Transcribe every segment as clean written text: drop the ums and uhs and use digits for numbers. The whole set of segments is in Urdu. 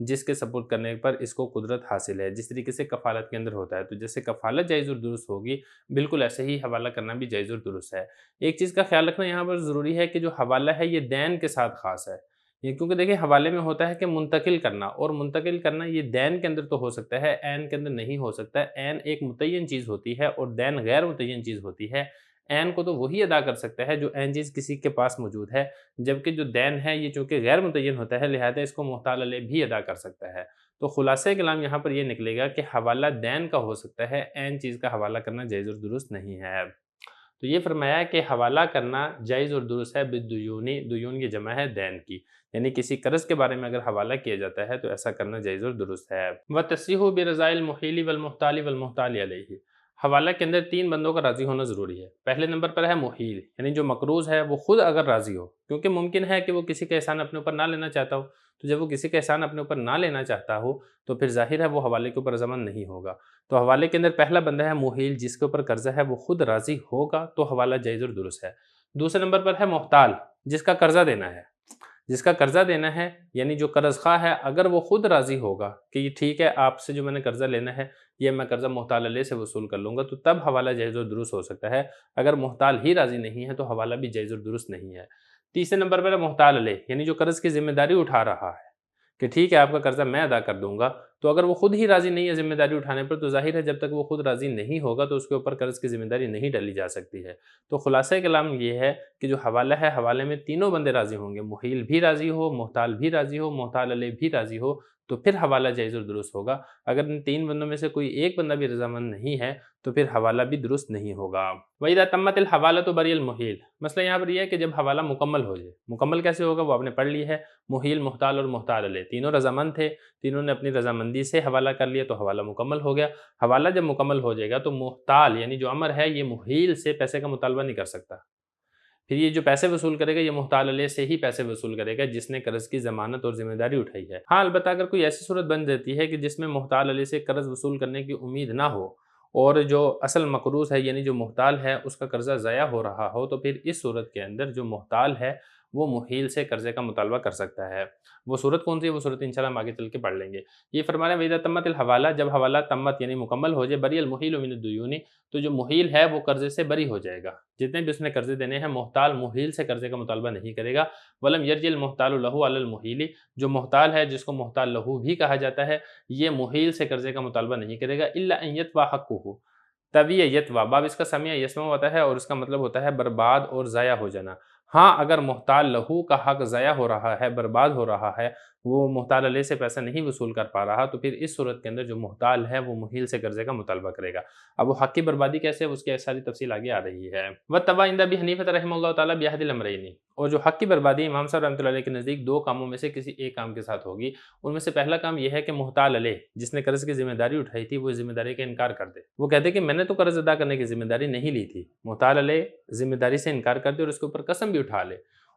جس کے سپورٹ کرنے پر اس کو قدرت حاصل ہے، جس طریقے سے کفالت کے اندر ہوتا ہے۔ تو جیسے کفالت جائز اور درست ہوگی، بالکل ایسے ہی حوالہ کرنا بھی جائز اور درست ہے۔ ایک چیز کا خیال رکھنا یہاں پر ضروری ہے کہ جو حوالہ ہے یہ دین کے ساتھ خاص ہے، یہ کیونکہ دیکھیں حوالے میں ہوتا ہے کہ منتقل کرنا، اور منتقل کرنا یہ دین کے اندر تو ہو سکتا ہے، عین کے اندر نہیں ہو سکتا ہے۔ عین ایک متعین چیز ہوتی ہے اور دین غیر متعین چیز ہوتی ہے۔ عین کو تو وہی ادا کر سکتا ہے جو عین چیز کسی کے پاس موجود ہے، جبکہ جو دین ہے یہ چونکہ غیر متعین ہوتا ہے، لہذا اس کو محتاج علیہ بھی ادا کر سکتا ہے۔ تو خلاصہ کلام یہاں پر یہ نکلے گا کہ حوالہ دین کا ہو سکتا ہے، عین چیز کا حوالہ کرنا جائز اور درست نہیں ہے۔ تو یہ فرمایا کہ حوالہ کرنا جائز اور درست ہے بالدیونی، دیون کی جمع ہے دین کی، یعنی کسی قرض کے بارے میں اگر حوالہ کیا جاتا ہے تو ایسا کرنا جائز اور درست ہے۔ وَتَصِیحُ بِرَضَاءِ الْمُحِیلِ وَالْمُحْتَالِ وَالْمُحْتَالِ عَلَیہِ، حوالہ کے اندر 3 بندوں کا راضی ہونا ضروری ہے۔ پہلے نمبر پر ہے محیل، یعنی جو مقروض ہے وہ خود اگر راضی ہو، کیونکہ ممکن ہے کہ وہ کسی کا احسان اپنے اوپر نہ لینا چاہتا ہو، تو جب وہ کسی کا احسان اپنے اوپر نہ لینا چاہتا ہو تو پھر ظاہر ہے وہ حوالے کے اوپر رضامند نہیں ہوگا۔ تو حوالے کے اندر پہلا بندہ ہے محیل، جس کے اوپر قرضہ ہے وہ خود راضی ہوگا تو حوالہ جائز اور درست ہے۔ دوسرے نمبر پر ہے محتال، جس کا قرضہ دینا ہے، جس کا قرضہ دینا ہے، یعنی جو قرض خواہ ہے اگر وہ خود راضی ہوگا کہ یہ ٹھیک ہے آپ سے جو میں نے قرضہ لینا ہے یہ میں قرضہ محتال علیہ سے وصول کر لوں گا، تو تب حوالہ جائز اور درست ہو سکتا ہے۔ اگر محتال ہی راضی نہیں ہے تو حوالہ بھی جائز اور درست نہیں ہے۔ تیسرے نمبر پر ہے محتال علیہ، یعنی جو قرض کی ذمہ داری اٹھا رہا ہے کہ ٹھیک ہے آپ کا قرضہ میں ادا کر دوں گا، تو اگر وہ خود ہی راضی نہیں ہے ذمہ داری اٹھانے پر تو ظاہر ہے جب تک وہ خود راضی نہیں ہوگا تو اس کے اوپر قرض کی ذمہ داری نہیں ڈالی جا سکتی ہے۔ تو خلاصہ کلام یہ ہے کہ جو حوالہ ہے، حوالے میں تینوں بندے راضی ہوں گے، محیل بھی راضی ہو، محتال بھی راضی ہو، محتال علیہ بھی راضی ہو، تو پھر حوالہ جائز اور درست ہوگا۔ اگر ان 3 بندوں میں سے کوئی ایک بندہ بھی رضامند نہیں ہے تو پھر حوالہ بھی درست نہیں ہوگا۔ وَإِذَا تَمَّتِ الْحَوَالَةُ بَرِئَ الْمُحِيلُ، مسئلہ یہاں پر یہ ہے کہ جب حوالہ مکمل ہو جائے، مکمل کیسے ہوگا وہ آپ نے پڑھ لی ہے، محیل، محتال اور محتال علیہ تینوں رضامند تھے، تینوں نے اپنی رضامندی سے حوالہ کر لیا تو حوالہ مکمل ہو گیا۔ حوالہ جب مکمل ہو جائے گا تو محتال یعنی جو امر ہے یہ محیل سے پیسے کا مطالبہ نہیں کر سکتا، پھر یہ جو پیسے وصول کرے گا یہ محتال علیہ سے ہی پیسے وصول کرے گا جس نے قرض کی ضمانت اور ذمہ داری اٹھائی ہے۔ ہاں البتہ اگر کوئی ایسی صورت بن جاتی ہے کہ جس میں محتال علیہ سے قرض وصول کرنے کی امید نہ ہو اور جو اصل مقروض ہے یعنی جو محتال ہے اس کا قرضہ ضائع ہو رہا ہو، تو پھر اس صورت کے اندر جو محتال ہے وہ محیل سے قرضے کا مطالبہ کر سکتا ہے۔ وہ صورت کون سی ہے وہ صورت انشاءاللہ ہم آگے چل کے پڑھ لیں گے۔ یہ فرما رہے ہیں وَإِذَا تَمَّتِ الْحَوَالَةُ، جب حوالہ تمت یعنی مکمل ہو جائے، بری المحیل من الدیون، تو جو محیل ہے وہ قرضے سے بری ہو جائے گا، جتنے بھی اس نے قرضے دینے ہیں محتال محیل سے قرضے کا مطالبہ نہیں کرے گا۔ وَلَمْ يَرْجِ الْمُحْتَالُ لَهُ عَلَى الْمُحِيلِ، جو محتال ہے جس کو محتال لہو بھی کہا جاتا ہے، یہ محیل سے قرضے کا مطالبہ نہیں کرے گا إِلَّا أَن يَتْوَى حَقُّهُ، تب یہ یتوا باب اس کا سمیع یسمع ہوتا ہے اور اس کا مطلب ہوتا ہے برباد اور ضائع ہو جانا۔ ہاں اگر محتال لہو کا حق ضائع ہو رہا ہے، برباد ہو رہا ہے، وہ محتال علیہ سے پیسہ نہیں وصول کر پا رہا، تو پھر اس صورت کے اندر جو محتال ہے وہ محیل سے قرضے کا مطالبہ کرے گا۔ اب وہ حق کی بربادی کیسے ہے اس کی ساری تفصیل آگے آ رہی ہے۔ وَاتَّبَعَ عِنْدَ أَبِي حَنِیفَةَ رَحِمَهُ اللَّهُ تَعَالَى بِأَحَدِ الْأَمْرَيْنِ، اور جو حق کی بربادی امام صاحب رحمۃ اللہ علیہ کے نزدیک 2 کاموں میں سے کسی ایک کام کے ساتھ ہوگی، ان میں سے پہلا کام یہ ہے کہ محتال علیہ جس نے قرض کی ذمہ داری اٹھائی تھی وہ ذمہ داری کا انکار کر دے، وہ کہتے کہ میں نے تو قرض ادا کرنے کی ذمہ داری نہیں لی تھی، محتال علیہ ذمہ داری سے انکار کر دے اور اس کے اوپر قسم بھی اٹھا لے،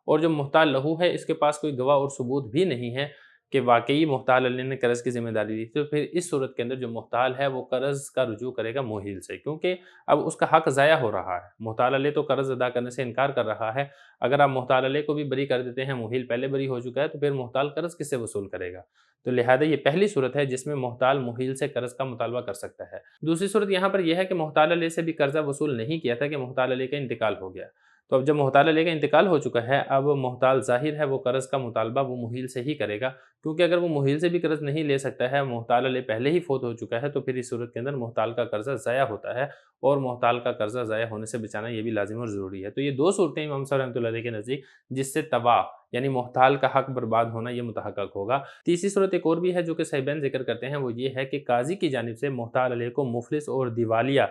اور جو محتال لہو ہے اس کے پاس کوئی گواہ اور ثبوت بھی نہیں ہے کہ واقعی محتال علیہ نے قرض کی ذمہ داری لی تھی، تو پھر اس صورت کے اندر جو محتال ہے وہ قرض کا رجوع کرے گا محیل سے، کیونکہ اب اس کا حق ضائع ہو رہا ہے۔ محتال علیہ تو قرض ادا کرنے سے انکار کر رہا ہے، اگر آپ محتال علیہ کو بھی بری کر دیتے ہیں، محیل پہلے بری ہو چکا ہے، تو پھر محتال قرض کس سے وصول کرے گا؟ تو لہذا یہ پہلی صورت ہے جس میں محتال محیل سے قرض کا مطالبہ کر سکتا ہے۔ دوسری صورت یہاں پر یہ ہے کہ محتال علیہ سے بھی قرضہ وصول نہیں کیا تھا کہ محتال علیہ کا انتقال ہو گیا، تو اب جب محتال علیہ کا انتقال ہو چکا ہے، اب محتال ظاہر ہے وہ قرض کا مطالبہ وہ محیل سے ہی کرے گا، کیونکہ اگر وہ محیل سے بھی قرض نہیں لے سکتا ہے، محتال علیہ پہلے ہی فوت ہو چکا ہے، تو پھر اس صورت کے اندر محتال کا قرضہ ضائع ہوتا ہے، اور محتال کا قرضہ ضائع ہونے سے بچانا یہ بھی لازم اور ضروری ہے۔ تو یہ 2 صورتیں امام صاحب رحمۃ اللہ علیہ کے نزدیک جس سے تباہ یعنی محتال کا حق برباد ہونا یہ متحقق ہوگا۔ تیسری صورت ایک اور بھی ہے جو کہ صحیحین ذکر کرتے ہیں، وہ یہ ہے کہ قاضی کی جانب سے محتال علیہ کو مفلس اور دیوالیہ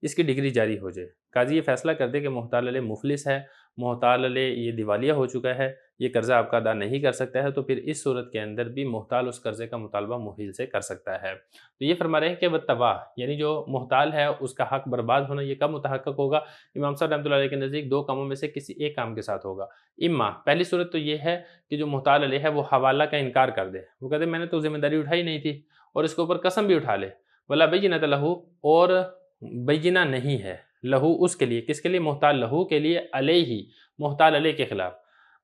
اس کی ڈگری جاری ہو جائے، قاضی یہ فیصلہ کر دے کہ محتال علیہ مفلس ہے، محتال علیہ یہ دیوالیہ ہو چکا ہے، یہ قرضہ آپ کا ادا نہیں کر سکتا ہے، تو پھر اس صورت کے اندر بھی محتال اس قرضے کا مطالبہ محیل سے کر سکتا ہے۔ تو یہ فرما رہے ہیں کہ وَالتَّبَعَ یعنی جو محتال ہے اس کا حق برباد ہونا یہ کب متحقق ہوگا؟ امام صاحب رحمۃ اللہ علیہ کے نزدیک 2 کاموں میں سے کسی ایک کام کے ساتھ ہوگا۔ اما پہلی صورت تو یہ ہے کہ جو محتال علیہ ہے وہ حوالہ کا انکار کر دے، وہ کہتے میں نے تو ذمہ داری اٹھائی نہیں تھی، اور اس کے اوپر قسم بھی اٹھا لے، وَلَا بَیِّنَةَ لَهُ، اور بینہ نہیں ہے لہو اس کے لیے، کس کے لیے؟ محتال لہو کے لیے، علیہ محتال علیہ کے خلاف،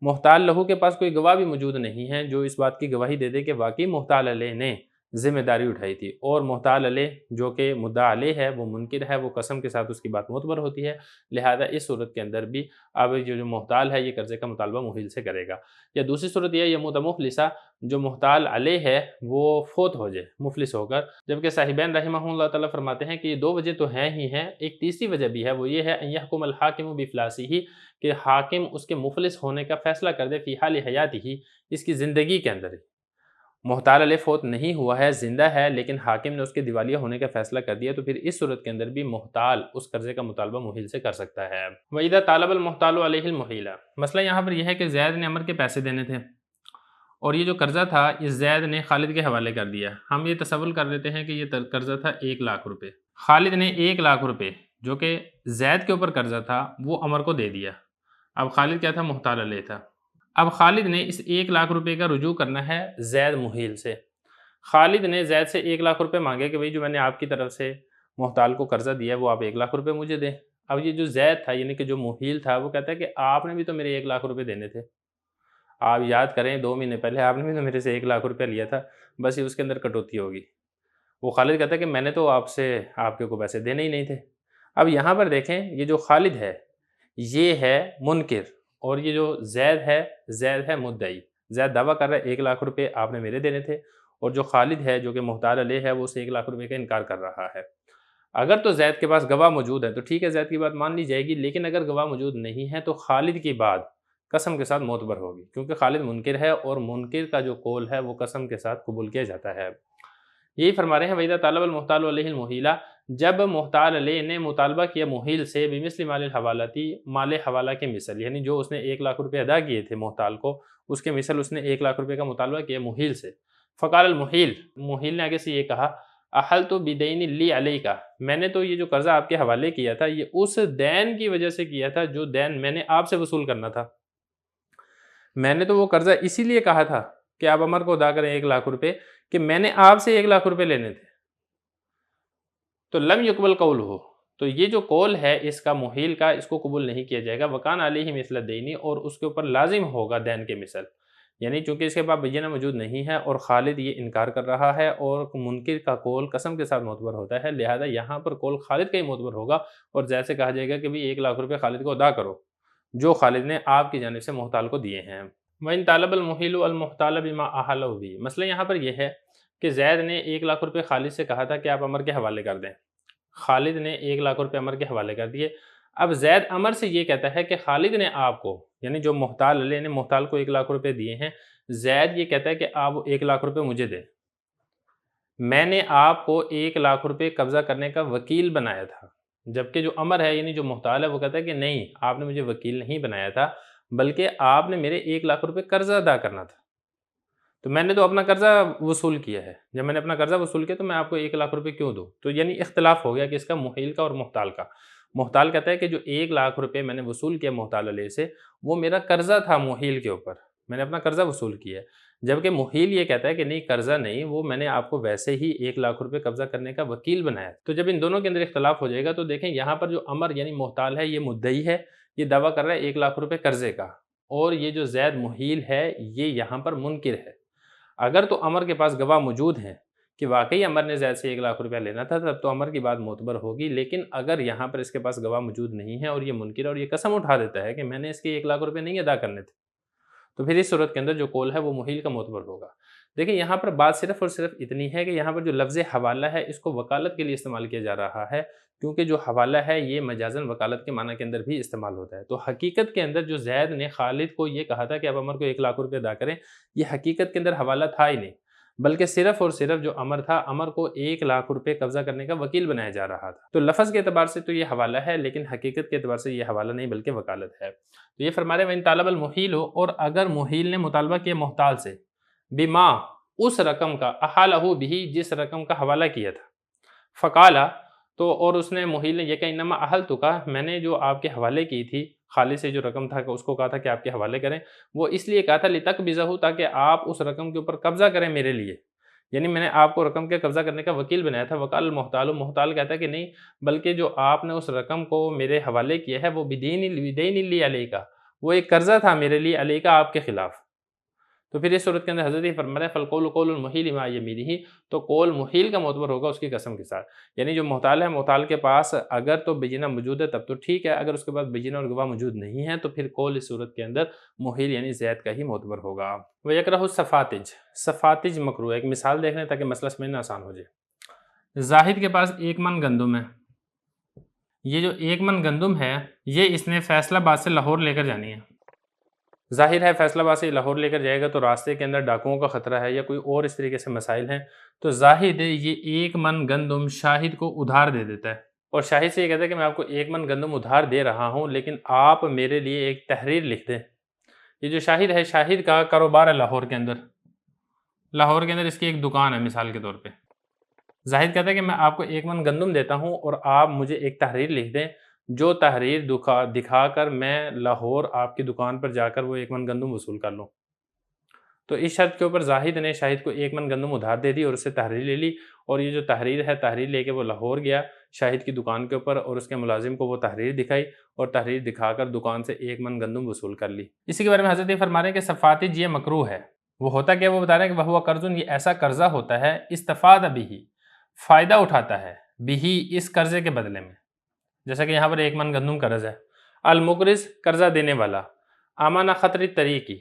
محتال لہو کے پاس کوئی گواہ بھی موجود نہیں ہے جو اس بات کی گواہی دے دے کہ واقعی محتال علیہ نے ذمہ داری اٹھائی تھی، اور محتال علیہ جو کہ مدعا علیہ ہے وہ منکر ہے، وہ قسم کے ساتھ اس کی بات معتبر ہوتی ہے، لہذا اس صورت کے اندر بھی اب جو محتال ہے یہ قرضے کا مطالبہ محیل سے کرے گا۔ یا دوسری صورت یہ یموت مفلسہ، جو محتال علیہ ہے وہ فوت ہو جائے مفلس ہو کر، جبکہ صاحبین رحمہ اللہ تعالیٰ فرماتے ہیں کہ یہ دو وجہ تو ہیں ہی ہیں، ایک تیسری وجہ بھی ہے، وہ یہ ہے ان یحکم الحاکم بافلاسہ، کہ حاکم اس کے مفلس ہونے کا فیصلہ کر دے فی حال حیاتہ، اس کی زندگی کے اندر ہی۔ محتال علیہ فوت نہیں ہوا ہے، زندہ ہے، لیکن حاکم نے اس کے دیوالیہ ہونے کا فیصلہ کر دیا، تو پھر اس صورت کے اندر بھی محتال اس قرضے کا مطالبہ محیل سے کر سکتا ہے۔ وَإِذَا طَالَبَ الْمُحْتَالُ عَلَيْهِ الْمُحِيلَ، مسئلہ یہاں پر یہ ہے کہ زید نے عمر کے پیسے دینے تھے، اور یہ جو قرضہ تھا اس زید نے خالد کے حوالے کر دیا۔ ہم یہ تصور کر لیتے ہیں کہ یہ قرضہ تھا 1,00,000 روپے، خالد نے 1,00,000 روپے جو کہ زید کے اوپر قرضہ تھا وہ عمر کو دے دیا۔ اب خالد کیا تھا؟ محتال علیہ تھا۔ اب خالد نے اس 1,00,000 روپے کا رجوع کرنا ہے زید محیل سے۔ خالد نے زید سے 1,00,000 روپے مانگے کہ بھئی جو میں نے آپ کی طرف سے محتال کو قرضہ دیا ہے وہ آپ 1,00,000 روپے مجھے دیں۔ اب یہ جو زید تھا یعنی کہ جو محیل تھا وہ کہتا ہے کہ آپ نے بھی تو میرے 1,00,000 روپے دینے تھے، آپ یاد کریں 2 مہینے پہلے آپ نے بھی تو میرے سے 1,00,000 روپے لیا تھا، بس یہ اس کے اندر کٹوتی ہوگی۔ وہ خالد کہتا ہے کہ میں نے تو آپ سے آپ کے کو پیسے دینے ہی نہیں تھے۔ اب یہاں پر دیکھیں یہ جو خالد ہے یہ ہے منکر، اور یہ جو زید ہے مدعی۔ زید دعویٰ کر رہا ہے 1,00,000 روپے آپ نے میرے دینے تھے، اور جو خالد ہے جو کہ محتال علیہ ہے وہ اس 1,00,000 روپے کا انکار کر رہا ہے۔ اگر تو زید کے پاس گواہ موجود ہے تو ٹھیک ہے، زید کی بات مان لی جائے گی، لیکن اگر گواہ موجود نہیں ہے تو خالد کی بات قسم کے ساتھ معتبر ہوگی، کیونکہ خالد منکر ہے اور منکر کا جو قول ہے وہ قسم کے ساتھ قبول کیا جاتا ہے۔ یہی فرما رہے ہیں وَإِذَا طَالَبَ الْمُحْتَالُ عَلَيْهِ الْمُحِيلَ، جب محتال علیہ نے مطالبہ کیا محیل سے بمثل مال الحوالتی، مال حوالہ کے مثل، یعنی جو اس نے 1,00,000 روپے ادا کیے تھے محتال کو اس کے مثل اس نے 1,00,000 روپے کا مطالبہ کیا محیل سے۔ فقال المحیل، محیل نے آگے سے یہ کہا احلت بدین لی علیک، میں نے تو یہ جو قرضہ آپ کے حوالے کیا تھا یہ اس دین کی وجہ سے کیا تھا جو دین میں نے آپ سے وصول کرنا تھا۔ میں نے تو وہ قرضہ اسی لیے کہا تھا کہ آپ عمر کو ادا کریں 1,00,000 روپے کہ میں نے آپ سے 1,00,000 روپے لینے تھے۔ تو لم یقبل قولہ، تو یہ جو قول ہے اس کا محیل کا، اس کو قبول نہیں کیا جائے گا۔ وکان علیہ مثل الدین، اور اس کے اوپر لازم ہوگا دین کے مثل، یعنی چونکہ اس کے بعد بینہ موجود نہیں ہے اور خالد یہ انکار کر رہا ہے اور منکر کا قول قسم کے ساتھ معتبر ہوتا ہے، لہذا یہاں پر قول خالد کا ہی معتبر ہوگا، اور جیسے کہا جائے گا کہ بھی 1,00,000 روپے خالد کو ادا کرو جو خالد نے آپ کی جانب سے محتال کو دیے ہیں۔ وَإِن طَالَبَ الْمُحِيلُ الْمُحْتَالَ بِمَا أَحَلَّهُ بِهِ، مسئلہ یہاں پر یہ ہے کہ زید نے 1,00,000 روپے خالد سے کہا تھا کہ آپ عمر کے حوالے کر دیں، خالد نے 1,00,000 روپے عمر کے حوالے کر دیے۔ اب زید عمر سے یہ کہتا ہے کہ خالد نے آپ کو، یعنی جو محتال علیہ نے محتال کو 1,00,000 روپے دیے ہیں، زید یہ کہتا ہے کہ آپ 1,00,000 روپے مجھے دیں، میں نے آپ کو 1,00,000 روپے قبضہ کرنے کا وکیل بنایا تھا، جبکہ جو عمر ہے یعنی جو محتال ہے وہ کہتا ہے کہ نہیں، آپ نے مجھے وکیل نہیں بنایا تھا بلکہ آپ نے میرے 1,00,000 روپے قرضہ ادا کرنا تھا، تو میں نے تو اپنا قرضہ وصول کیا ہے، جب میں نے اپنا قرضہ وصول کیا تو میں آپ کو 1,00,000 روپے کیوں دوں؟ تو یعنی اختلاف ہو گیا کہ اس کا محیل کا اور محتال کا۔ محتال کہتا ہے کہ جو 1,00,000 روپے میں نے وصول کیا محتال علیہ سے وہ میرا قرضہ تھا محیل کے اوپر، میں نے اپنا قرضہ وصول کیا ہے، جبکہ محیل یہ کہتا ہے کہ نہیں، قرضہ نہیں، وہ میں نے آپ کو ویسے ہی 1,00,000 روپے قبضہ کرنے کا وکیل بنایا۔ تو جب ان دونوں کے اندر اختلاف ہو جائے گا تو دیکھیں یہاں پر جو عمر یعنی محتال ہے یہ مدعی ہے، یہ دعویٰ کر رہا ہے 1,00,000 روپے قرضے کا، اور یہ جو زید محیل ہے یہ یہاں پر منکر ہے۔ اگر تو عمر کے پاس گواہ موجود ہیں کہ واقعی عمر نے زید سے 1,00,000 روپیہ لینا تھا تب تو عمر کی بات معتبر ہوگی، لیکن اگر یہاں پر اس کے پاس گواہ موجود نہیں ہے اور یہ منکر اور یہ قسم اٹھا دیتا ہے کہ میں نے اس کے 1,00,000 روپے نہیں ادا کرنے تھے، تو پھر اس صورت کے اندر جو قول ہے وہ محیل کا معتبر ہوگا۔ دیکھیں یہاں پر بات صرف اور صرف اتنی ہے کہ یہاں پر جو لفظ حوالہ ہے اس کو وکالت کے لیے استعمال کیا جا رہا ہے، کیونکہ جو حوالہ ہے یہ مجازاً وکالت کے معنی کے اندر بھی استعمال ہوتا ہے۔ تو حقیقت کے اندر جو زید نے خالد کو یہ کہا تھا کہ آپ عمر کو 1,00,000 روپے ادا کریں، یہ حقیقت کے اندر حوالہ تھا ہی نہیں، بلکہ صرف اور صرف جو عمر تھا، عمر کو 1,00,000 روپے قبضہ کرنے کا وکیل بنایا جا رہا تھا۔ تو لفظ کے اعتبار سے تو یہ حوالہ ہے، لیکن حقیقت کے اعتبار سے یہ حوالہ نہیں بلکہ وکالت ہے۔ تو یہ فرما رہے ہیں وَإِن طَالَبَ الْمُحِيلُ، اور اگر محیل نے مطالبہ کیا محتال سے، بما، اس رقم کا، احالہ بھی، جس رقم کا حوالہ کیا تھا، فقالا، تو اور اس نے محیل نے یہ کہا انما احلتک، میں نے جو آپ کے حوالے کی تھی، خالد سے جو رقم تھا اس کو کہا تھا کہ آپ کے حوالے کریں، وہ اس لیے کہا تھا لتقبضہ، تاکہ آپ اس رقم کے اوپر قبضہ کریں میرے لیے، یعنی میں نے آپ کو رقم کے قبضہ کرنے کا وکیل بنایا تھا۔ وقال المحتال، محتال کہتا ہے کہ نہیں، بلکہ جو آپ نے اس رقم کو میرے حوالے کیا ہے وہ بدین لی علیہ کا، وہ ایک قرضہ تھا میرے لیے علیہ کا آپ کے خلاف. تو پھر اس صورت کے اندر حضرت یہ فرما رہے ہیں فالقول قول المحیل مع یمینہ، تو قول محیل کا معتبر ہوگا اس کی قسم کے ساتھ. یعنی جو محتال ہے، محتال کے پاس اگر تو بینہ موجود ہے تب تو ٹھیک ہے، اگر اس کے پاس بینہ اور گواہ موجود نہیں ہے تو پھر قول اس صورت کے اندر محیل یعنی زید کا ہی معتبر ہوگا. ویکرہ السفاتج، سفاتج مکروہ. ایک مثال دیکھ لیں تاکہ مسئلہ سمجھنا آسان ہو جائے. زاہد کے پاس 1 من گندم ہے. یہ جو 1 من گندم ہے یہ اس نے فیصلہ باد سے لاہور لے کر جانی ہے. ظاہر ہے فیصلہ باد سے لاہور لے کر جائے گا تو راستے کے اندر ڈاکوؤں کا خطرہ ہے یا کوئی اور اس طریقے سے مسائل ہیں، تو زاہد یہ 1 من گندم شاہد کو ادھار دے دیتا ہے اور شاہد سے یہ کہتا ہے کہ میں آپ کو 1 من گندم ادھار دے رہا ہوں لیکن آپ میرے لیے ایک تحریر لکھ دیں. یہ جو شاہد ہے، شاہد کا کاروبار ہے لاہور کے اندر اس کی ایک دکان ہے مثال کے طور پہ. زاہد کہتا ہے کہ میں آپ کو 1 من گندم دیتا ہوں اور آپ مجھے ایک تحریر لکھ دیں، جو تحریر دکھا کر میں لاہور آپ کی دکان پر جا کر وہ 1 من گندم وصول کر لوں. تو اس شرط کے اوپر زاہد نے شاہد کو 1 من گندم ادھار دے دی اور اس سے تحریر لے لی، اور یہ جو تحریر ہے، تحریر لے کے وہ لاہور گیا شاہد کی دکان کے اوپر اور اس کے ملازم کو وہ تحریر دکھائی اور تحریر دکھا کر دکان سے 1 من گندم وصول کر لی. اسی کے بارے میں حضرت یہ فرما رہے ہیں کہ سفاتج یہ مکروہ ہے. وہ ہوتا کیا، وہ بتا رہے ہیں کہ وہ قرض، یہ ایسا قرضہ ہوتا ہے استفاد بھی، فائدہ اٹھاتا ہے بھی اس قرضے کے بدلے میں. جیسا کہ یہاں پر 1 من گندم قرض ہے. المقرض قرضہ دینے والا، امانہ خطر طریقی،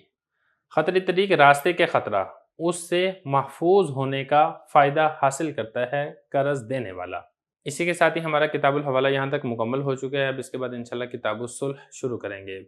خطر طریق راستے کے خطرہ، اس سے محفوظ ہونے کا فائدہ حاصل کرتا ہے قرض دینے والا. اسی کے ساتھ ہی ہمارا کتاب الحوالہ یہاں تک مکمل ہو چکا ہے. اب اس کے بعد انشاءاللہ کتاب الصلح شروع کریں گے.